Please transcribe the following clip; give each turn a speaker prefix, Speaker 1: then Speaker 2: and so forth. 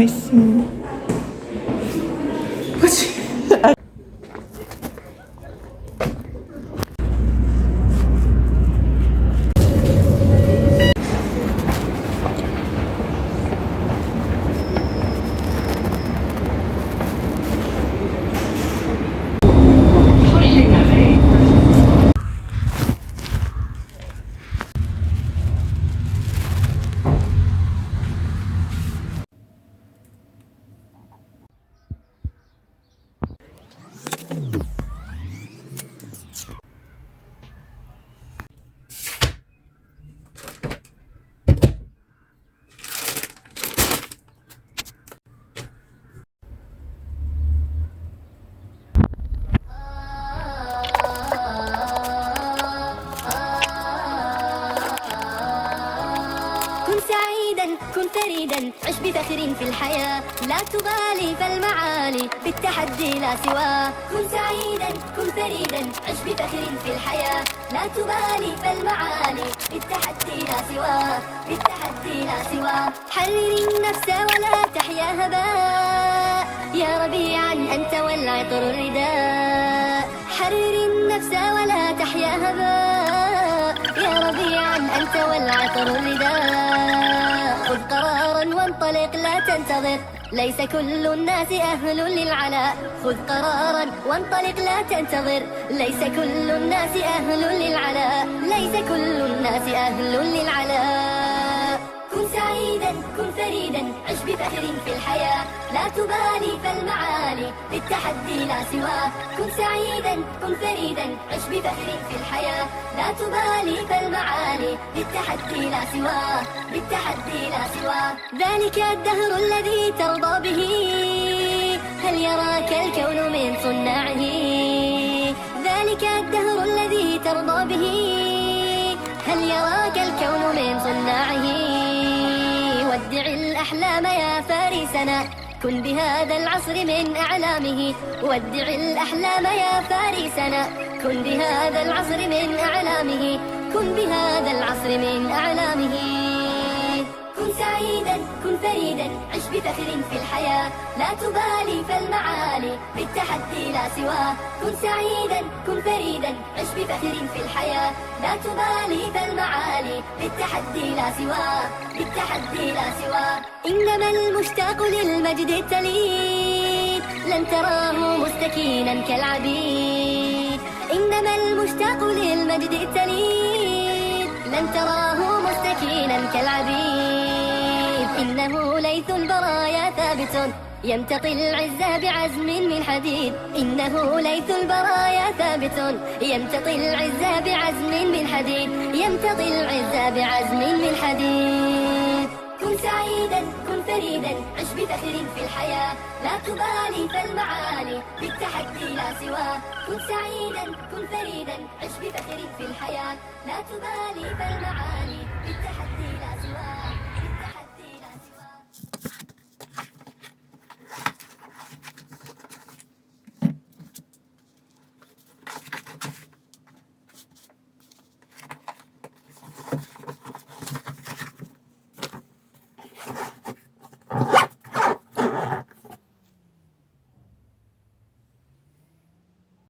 Speaker 1: 있습니다. 그치?
Speaker 2: كن سعيدا كن فريدا عش بفخر في الحياة لا تبالي فالمعالي بالتحدي لا سواه كن سعيدا كن فريدا عش بفخر في الحياة لا تبالي فالمعالي بالتحدي لا سواه بالتحدي لا سواه حرر النفس ولا تحيا هباء يا ربيعا أنت والعطر الرداء حرر النفس ولا تحيا هباء يا ربيعا أنت والعطر الرداء خذ قرارا وانطلق لا تنتظر ليس كل الناس أهل للعلاء خذ قرارا وانطلق لا تنتظر ليس كل الناس أهل للعلاء ليس كل الناس أهل للعلاء كن سعيدا كن فريدا عش بفخر في الحياة لا تبالي فالمعالي بالتحدي لا سواه كن سعيدا كن فريدا عش بفخر في الحياة لا تبالي فالمعالي بالتحدي لا سواه بالتحدي لا سواه ذلك الدهر الذي ترضى به هل يراك الكون من صناعه ذلك الدهر الذي ترضى به هل يراك الكون من صناعه ودع الأحلام يا فارسنا كن بهذا العصر من أعلامه ودع الأحلام يا فارسنا كن بهذا العصر من أعلامه كن بهذا العصر من أعلامه كن سعيدا كن فريدا عش بفخر في الحياة لا تبالي فالمعالي بالتحدي لا سواه كن سعيدا كن فريدا عش بفخر في الحياة لا تبالي فالمعالي بالتحدي لا سواه بالتحدي لا سواه إنما المشتاق للمجد التليد لن تراه مستكينا كالعبيد إنما المشتاق للمجد التليد لن تراه مستكينا كالعبيد إنه ليث البرايا ثابت يمتطي العز بعزم من حديد إنه ليث البرايا ثابت يمتطي العز بعزم من حديد يمتطي العز بعزم من حديد كن سعيدا كن فريدا عش بفخر في الحياة لا تبالي فالمعالي بالتحدي لا سواه كن سعيدا كن فريدا عش بفخر في الحياة لا تبالي فالمعالي